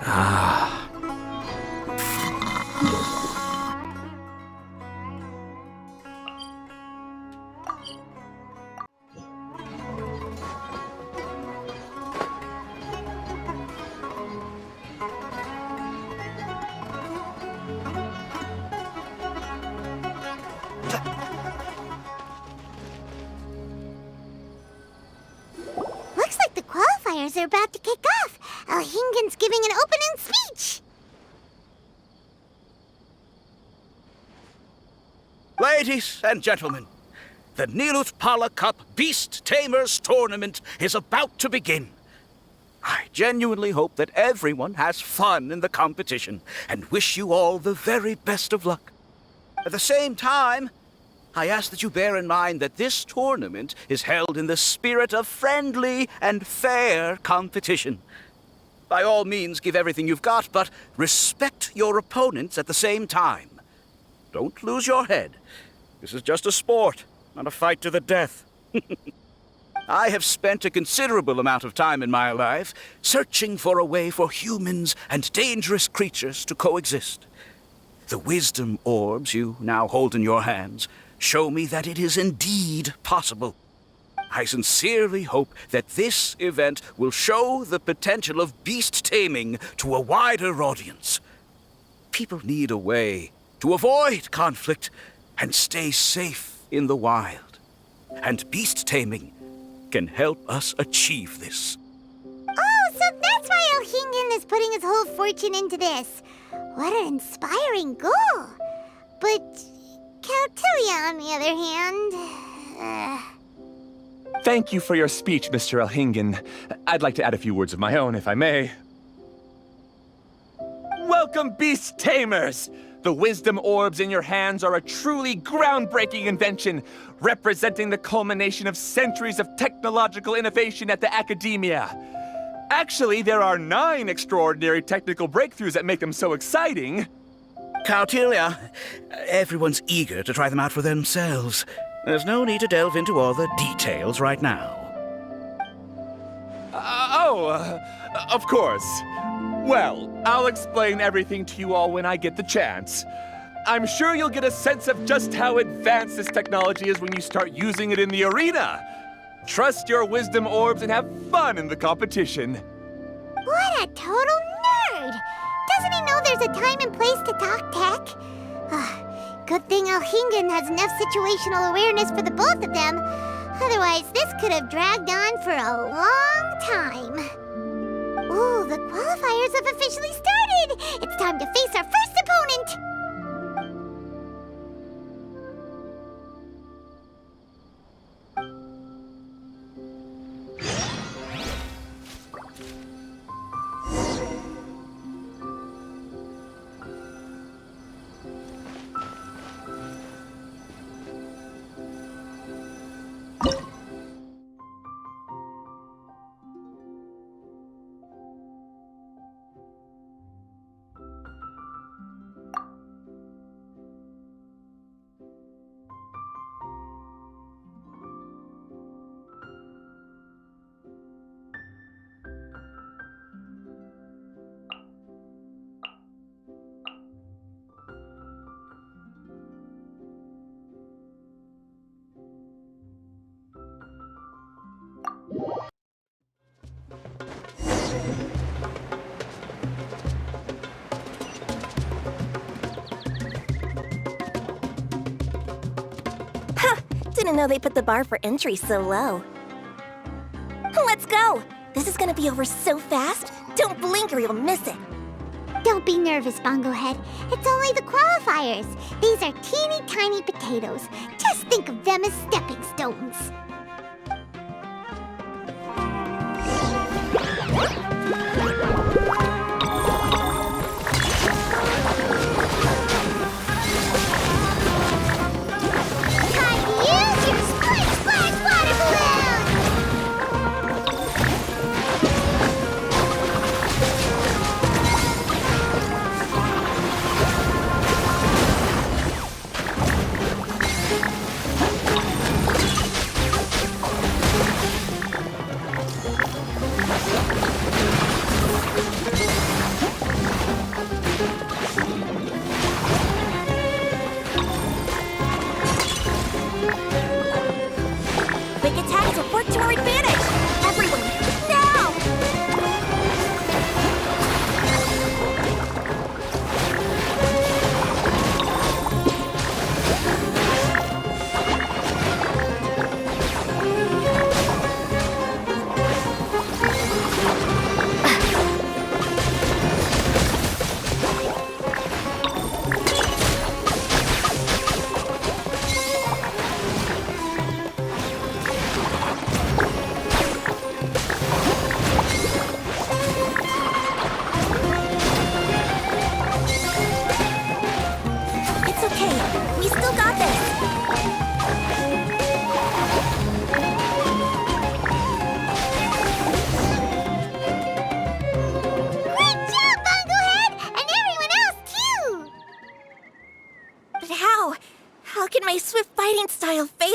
Ah. Looks like the qualifiers are about to kick off. Alhingen's giving an opening speech. Ladies and gentlemen, the Nilotpala Cup Beast Tamers Tournament is about to begin. I genuinely hope that everyone has fun in the competition and wish you all the very best of luck. At the same time, I ask that you bear in mind that this tournament is held in the spirit of friendly and fair competition. By all means, give everything you've got, but respect your opponents at the same time. Don't lose your head. This is just a sport, not a fight to the death. I have spent a considerable amount of time in my life searching for a way for humans and dangerous creatures to coexist. The wisdom orbs you now hold in your hands show me that it is indeed possible. I sincerely hope that this event will show the potential of beast taming to a wider audience. People need a way to avoid conflict and stay safe in the wild. And beast taming can help us achieve this. Oh, so that's why Alhingen is putting his whole fortune into this. What an inspiring goal. But Caltilia, on the other hand... Thank you for your speech, Mr. Alhingen. I'd like to add a few words of my own, if I may. Welcome, Beast Tamers! The wisdom orbs in your hands are a truly groundbreaking invention, representing the culmination of centuries of technological innovation at the academia. Actually, there are 9 extraordinary technical breakthroughs that make them so exciting. Caltilia, everyone's eager to try them out for themselves. There's no need to delve into all the details right now. Of course. Well, I'll explain everything to you all when I get the chance. I'm sure you'll get a sense of just how advanced this technology is when you start using it in the arena. Trust your wisdom orbs and have fun in the competition. What a total nerd! Doesn't he know there's a time and place to talk tech? Good thing Alhingen has enough situational awareness for the both of them. Otherwise, this could have dragged on for a long time. Ooh, the qualifiers have officially started! It's time to face our first opponent! Didn't know they put the bar for entry so low. Let's go! This is gonna be over so fast. Don't blink or you'll miss it. Don't be nervous, Bongo Head. It's only the qualifiers. These are teeny tiny potatoes. Just think of them as stepping stones.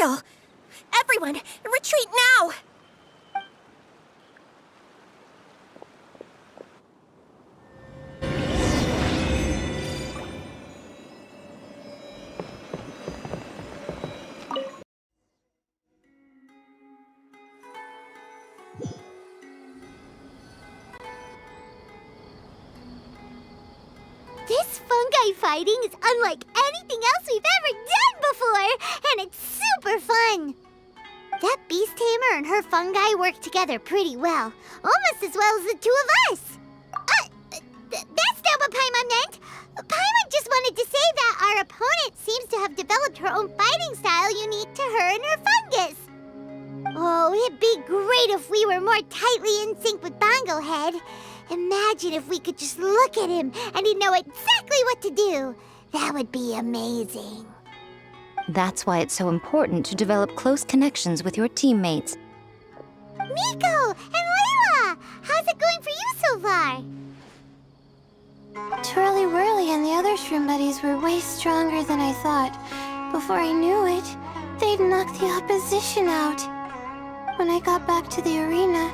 real! Everyone, retreat now! This fungi fighting is unlike anything else we've ever done before, and it's super fun. That beast tamer and her fungi work together pretty well, almost as well as the two of us. That's not what Paimon meant. Paimon just wanted to say that our opponent seems to have developed her own fighting style unique to her and her fungus. Oh, it'd be great if we were more tightly in sync with Bonglehead. Imagine if we could just look at him and he'd know exactly what to do. That would be amazing. That's why it's so important to develop close connections with your teammates. Miko and Layla! How's it going for you so far? Twirly Whirly and the other shroom buddies were way stronger than I thought. Before I knew it, they'd knocked the opposition out. When I got back to the arena,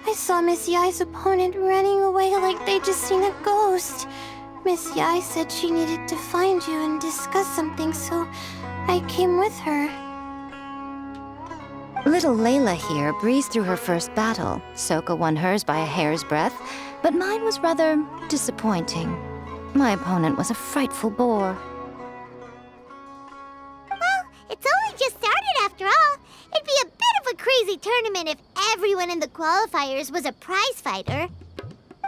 I saw Miss Yai's opponent running away like they'd just seen a ghost. Miss Yai said she needed to find you and discuss something, so I came with her. Little Layla here breezed through her first battle. Soka won hers by a hair's breadth, but mine was rather disappointing. My opponent was a frightful bore. Well, it's only just started after all. It'd be a bit of a crazy tournament if everyone in the qualifiers was a prize fighter.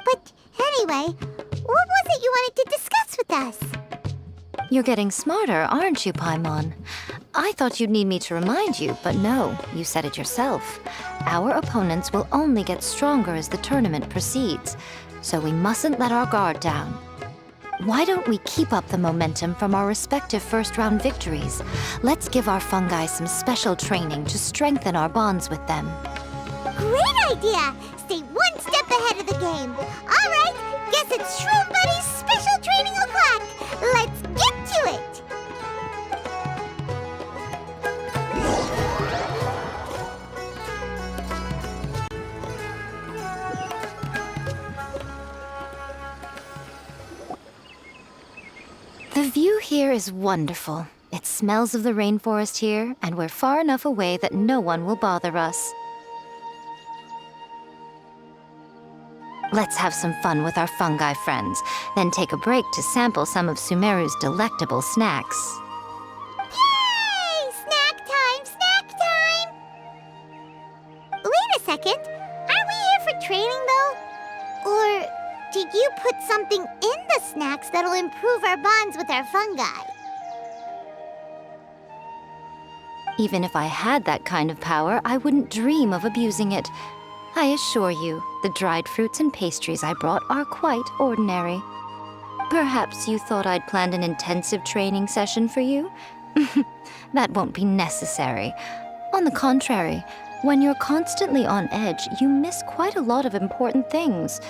But anyway, what was it you wanted to discuss with us? You're getting smarter, aren't you, Paimon? I thought you'd need me to remind you, but no, you said it yourself. Our opponents will only get stronger as the tournament proceeds, so we mustn't let our guard down. Why don't we keep up the momentum from our respective first-round victories? Let's give our fungi some special training to strengthen our bonds with them. Great idea! Stay one step ahead of the game. All right, guess it's Shroom Buddy's special training o'clock. Let's get to it! The view here is wonderful. It smells of the rainforest here, and we're far enough away that no one will bother us. Let's have some fun with our fungi friends, then take a break to sample some of Sumeru's delectable snacks. Yay! Snack time! Snack time! Wait a second. Aren't we here for training, though? Or did you put something in the snacks that'll improve our bonds with our fungi? Even if I had that kind of power, I wouldn't dream of abusing it. I assure you, the dried fruits and pastries I brought are quite ordinary. Perhaps you thought I'd planned an intensive training session for you? That won't be necessary. On the contrary, when you're constantly on edge, you miss quite a lot of important things.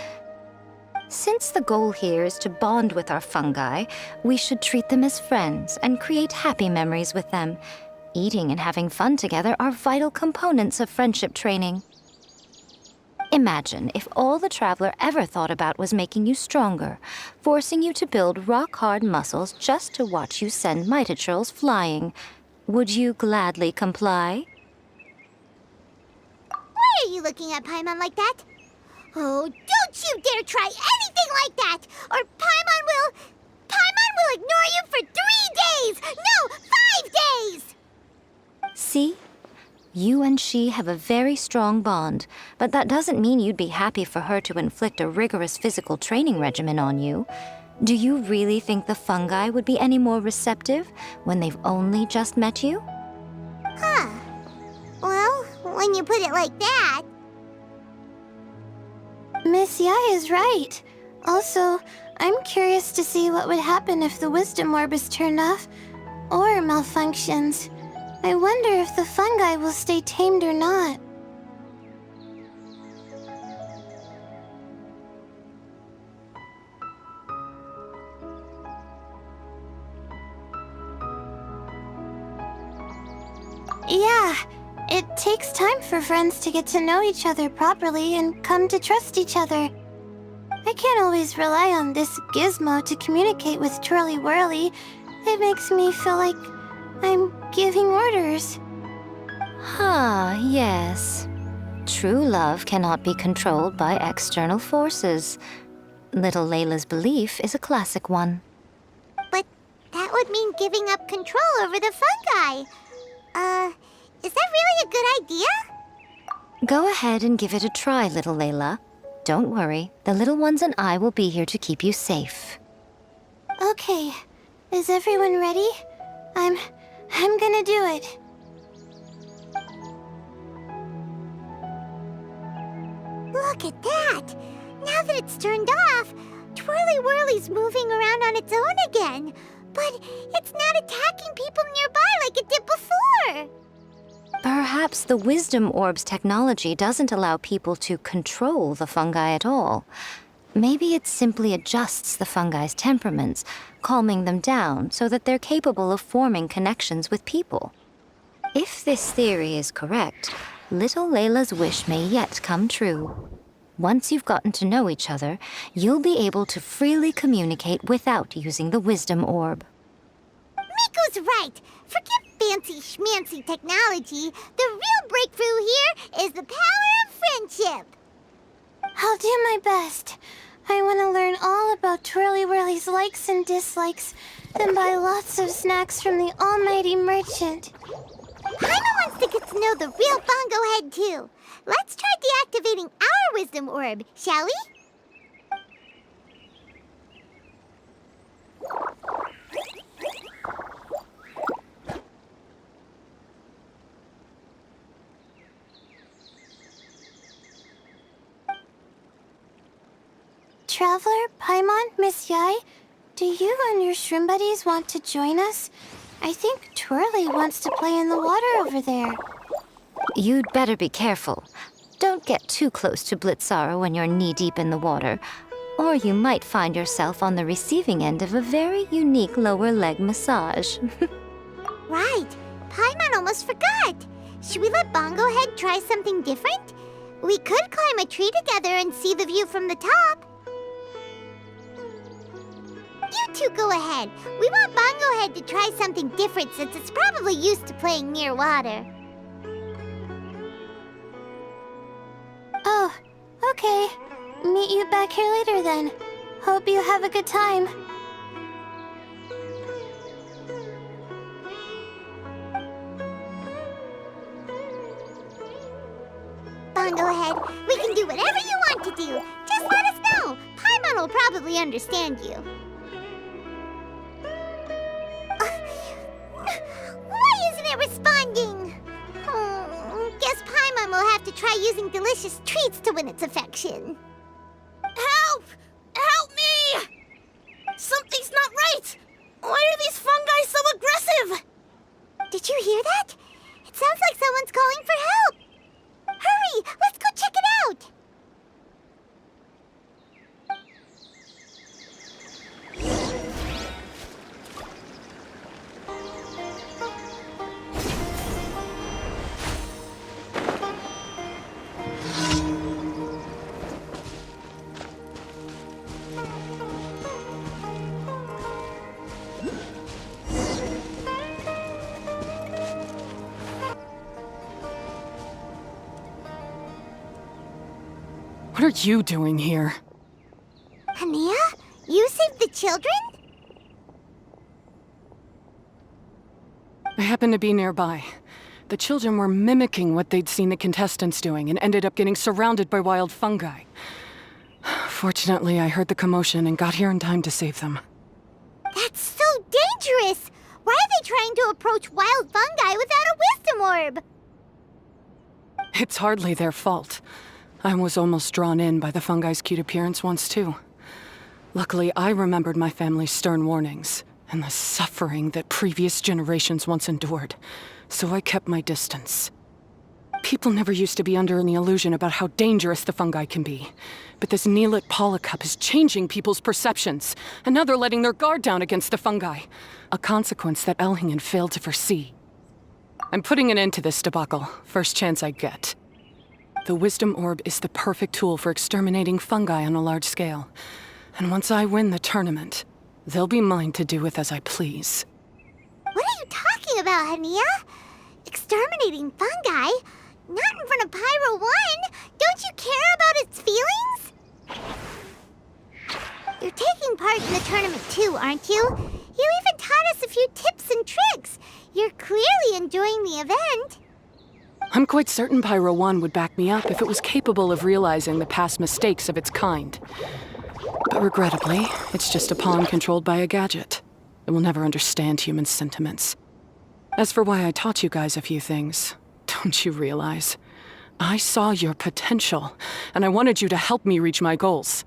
Since the goal here is to bond with our fungi, we should treat them as friends and create happy memories with them. Eating and having fun together are vital components of friendship training. Imagine if all the Traveler ever thought about was making you stronger, forcing you to build rock-hard muscles just to watch you send Mitatrolls flying. Would you gladly comply? Why are you looking at Paimon like that? Oh, don't you dare try anything like that! Or Paimon will ignore you for 3 days! No, 5 days! See? You and she have a very strong bond, but that doesn't mean you'd be happy for her to inflict a rigorous physical training regimen on you. Do you really think the fungi would be any more receptive when they've only just met you? Huh. Well, when you put it like that... Miss Yai is right. Also, I'm curious to see what would happen if the wisdom orb is turned off or malfunctions. I wonder if the fungi will stay tamed or not. It takes time for friends to get to know each other properly and come to trust each other. I can't always rely on this gizmo to communicate with Twirly Whirly. It makes me feel like I'm giving orders. Ah, yes. True love cannot be controlled by external forces. Little Layla's belief is a classic one. But that would mean giving up control over the fungi. Is that really a good idea? Go ahead and give it a try, little Layla. Don't worry, the little ones and I will be here to keep you safe. Okay, is everyone ready? I'm gonna do it. Look at that! Now that it's turned off, Twirly Whirly's moving around on its own again. But it's not attacking people nearby like it did before. Perhaps the Wisdom Orb's technology doesn't allow people to control the fungi at all. Maybe it simply adjusts the fungi's temperaments, calming them down so that they're capable of forming connections with people. If this theory is correct, little Layla's wish may yet come true. Once you've gotten to know each other, you'll be able to freely communicate without using the Wisdom Orb. Miko's right! Forget fancy schmancy technology. The real breakthrough here is the power of friendship. I'll do my best. I want to learn all about Twirly Whirly's likes and dislikes, then buy lots of snacks from the almighty merchant. Paimon wants to get to know the real Bongo Head, too. Let's try deactivating our Wisdom Orb, shall we? Traveler, Paimon, Miss Yai, do you and your shrimp buddies want to join us? I think Twirly wants to play in the water over there. You'd better be careful. Don't get too close to Blitzara when you're knee-deep in the water, or you might find yourself on the receiving end of a very unique lower leg massage. Right. Paimon almost forgot. Should we let Bongo Head try something different? We could climb a tree together and see the view from the top. You two go ahead. We want Bongo Head to try something different since it's probably used to playing near water. Oh, okay. Meet you back here later then. Hope you have a good time. Bongo Head, we can do whatever you want to do. Just let us know. Paimon will probably understand you. Why isn't it responding? Guess Paimon will have to try using delicious treats to win its affection. Help! Help me! Something's not right! Why are these fungi so aggressive? Did you hear that? It sounds like someone's calling for help. Hurry! Let's go check it out! What are you doing here? Hania? You saved the children? I happened to be nearby. The children were mimicking what they'd seen the contestants doing and ended up getting surrounded by wild fungi. Fortunately, I heard the commotion and got here in time to save them. That's so dangerous! Why are they trying to approach wild fungi without a wisdom orb? It's hardly their fault. I was almost drawn in by the fungi's cute appearance once, too. Luckily, I remembered my family's stern warnings and the suffering that previous generations once endured, so I kept my distance. People never used to be under any illusion about how dangerous the fungi can be, but this Nilotpala cup is changing people's perceptions, and now they're letting their guard down against the fungi, a consequence that Elhingen failed to foresee. I'm putting an end to this debacle, first chance I get. The Wisdom Orb is the perfect tool for exterminating fungi on a large scale. And once I win the tournament, they'll be mine to do with as I please. What are you talking about, Hania? Exterminating fungi? Not in front of Pyro 1! Don't you care about its feelings? You're taking part in the tournament too, aren't you? You even taught us a few tips and tricks. You're clearly enjoying the event. I'm quite certain Pyro 1 would back me up if it was capable of realizing the past mistakes of its kind. But regrettably, it's just a pawn controlled by a gadget. It will never understand human sentiments. As for why I taught you guys a few things, don't you realize? I saw your potential, and I wanted you to help me reach my goals.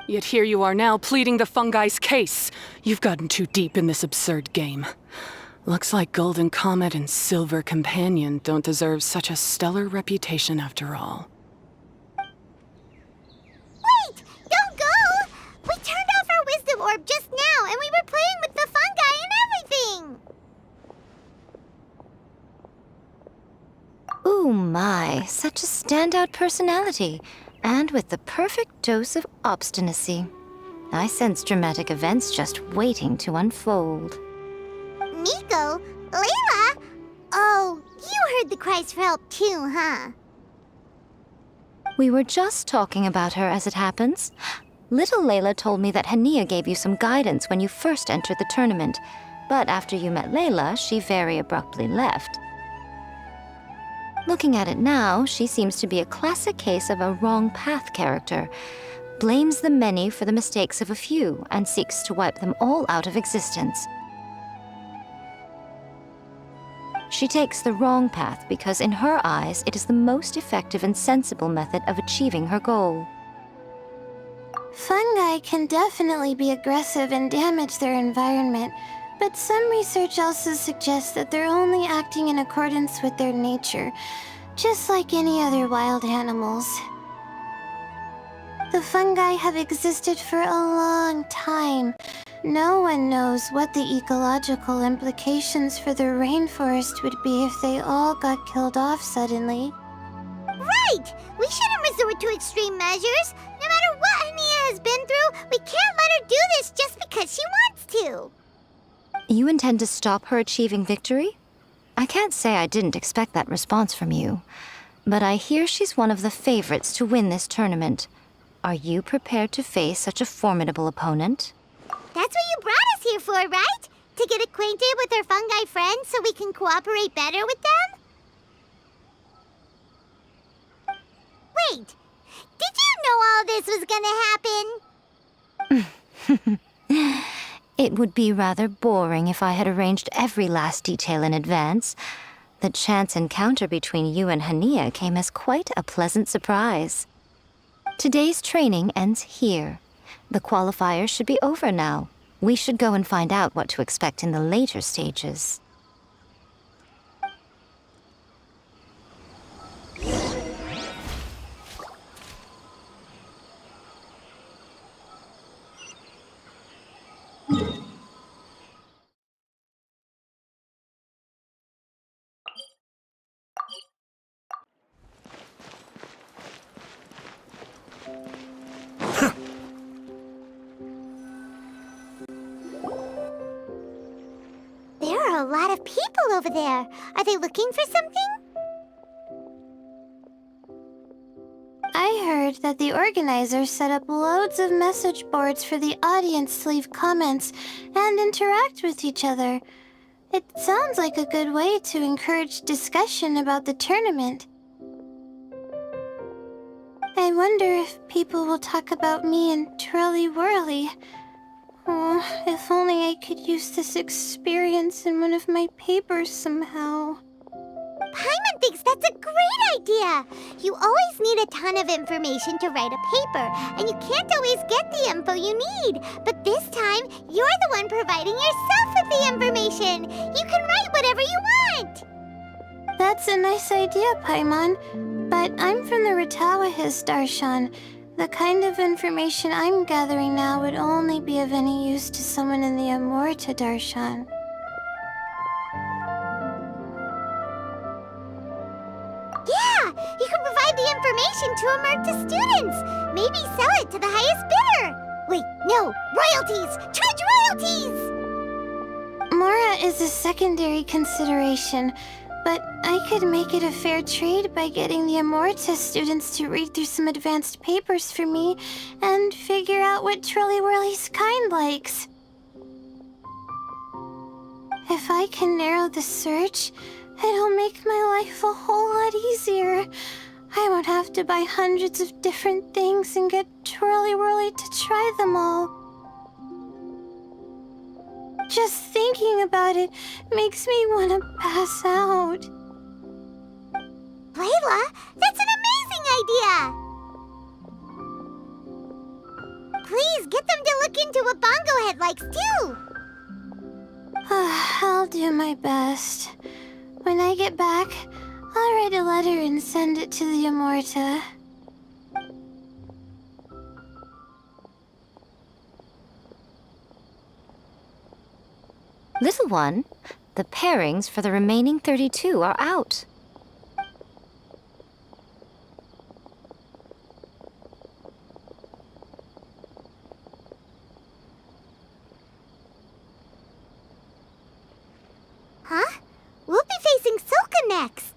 Yet here you are now pleading the fungi's case. You've gotten too deep in this absurd game. Looks like Golden Comet and Silver Companion don't deserve such a stellar reputation after all. Wait! Don't go! We turned off our Wisdom Orb just now, and we were playing with the fungi and everything! Ooh my, such a standout personality, and with the perfect dose of obstinacy. I sense dramatic events just waiting to unfold. Nico? Layla? Oh, you heard the cries for help too, huh? We were just talking about her as it happens. Little Layla told me that Hania gave you some guidance when you first entered the tournament, but after you met Layla, she very abruptly left. Looking at it now, she seems to be a classic case of a wrong path character. Blames the many for the mistakes of a few and seeks to wipe them all out of existence. She takes the wrong path because in her eyes, it is the most effective and sensible method of achieving her goal. Fungi can definitely be aggressive and damage their environment, but some research also suggests that they're only acting in accordance with their nature, just like any other wild animals. The fungi have existed for a long time. No one knows what the ecological implications for the rainforest would be if they all got killed off suddenly. Right! We shouldn't resort to extreme measures. No matter what Hania has been through, we can't let her do this just because she wants to. You intend to stop her achieving victory? I can't say I didn't expect that response from you, but I hear she's one of the favorites to win this tournament. Are you prepared to face such a formidable opponent? That's what you brought us here for, right? To get acquainted with our fungi friends so we can cooperate better with them? Wait, did you know all this was gonna happen? It would be rather boring if I had arranged every last detail in advance. The chance encounter between you and Hania came as quite a pleasant surprise. Today's training ends here. The qualifiers should be over now. We should go and find out what to expect in the later stages. There are a lot of people over there. Are they looking for something? I heard that the organizers set up loads of message boards for the audience to leave comments and interact with each other. It sounds like a good way to encourage discussion about the tournament. I wonder if people will talk about me and Twirly Whirly. Oh, if only I could use this experience in one of my papers somehow. Paimon thinks that's a great idea. You always need a ton of information to write a paper, and you can't always get the info you need. But this time, you're the one providing yourself with the information. You can write whatever you want. That's a nice idea, Paimon. But I'm from the Ratawahiz, Darshan. The kind of information I'm gathering now would only be of any use to someone in the Amorta, Darshan. to Emerta students. Maybe sell it to the highest bidder. Wait, no, royalties! Charge royalties! Mora is a secondary consideration, but I could make it a fair trade by getting the Amorta students to read through some advanced papers for me and figure out what Trolly Whirly's kind likes. If I can narrow the search, it'll make my life a whole lot easier. I won't have to buy hundreds of different things and get Twirly Whirly to try them all. Just thinking about it makes me want to pass out. Layla, that's an amazing idea! Please, get them to look into what Bongo Head likes, too! I'll do my best. When I get back, I'll write a letter and send it to the Amorta. Little one, the pairings for the remaining 32 are out. Huh? We'll be facing Soka next.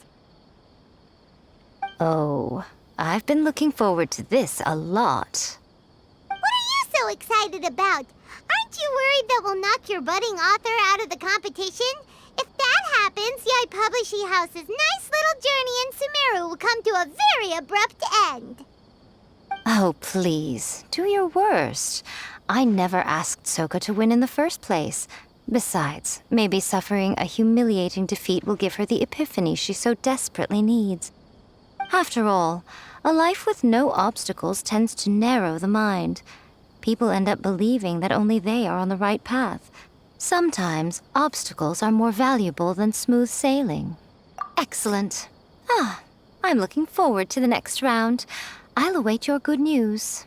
Oh, I've been looking forward to this a lot. What are you so excited about? Aren't you worried that we'll knock your budding author out of the competition? If that happens, Yai Publishing House's nice little journey in Sumeru will come to a very abrupt end. Oh, please, do your worst. I never asked Soka to win in the first place. Besides, maybe suffering a humiliating defeat will give her the epiphany she so desperately needs. After all, a life with no obstacles tends to narrow the mind. People end up believing that only they are on the right path. Sometimes, obstacles are more valuable than smooth sailing. Excellent. I'm looking forward to the next round. I'll await your good news.